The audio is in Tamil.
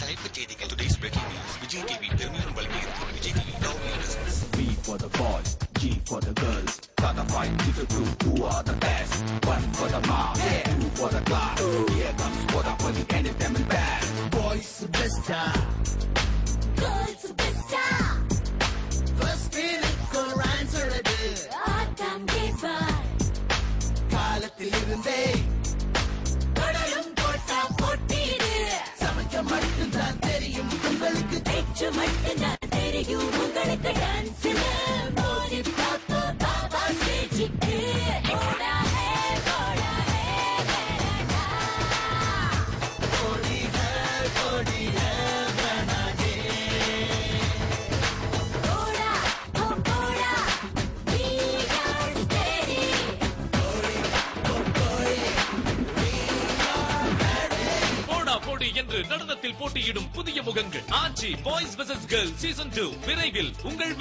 தலைப்புச் செய்திகள். Today's breaking news. Vijay TV பெருமையுடன் வழங்குகிறது. Vijay TV Now Business. V for the boys, G for the girls. Gotta fight to the group who are the best. One for the mob, yeah. Two for the class. Here comes what up for the end of them and bad. Boys the best time. Girls the best time. First feeling go answer it. ஆட்டம் கேட்பார். காலத்தில் இருந்தே கடலும் போட்டா போட்டிடு. சமைக்க மட்டும்தான் தெரியும் உங்களுக்கு. பேச்சு மட்டும்தான் தெரியும் உங்களுக்கு. டான்ஸ்ல மோதி பாப்போ பாபா ஸ்டேஜுக்கு. போடா ஹே போடா ஹே வேணாடா. கோடி ஹே வேணாடே. போடா ஓ போடா we are steady. போடா போடி என்று நடனத்தில் போட்டியிடும் புதிய முகங்கள் ஆச்சி பாய்ஸ் வெர்சஸ் கேர்ள்ஸ் சீசன் 2 விரைவில் உங்கள்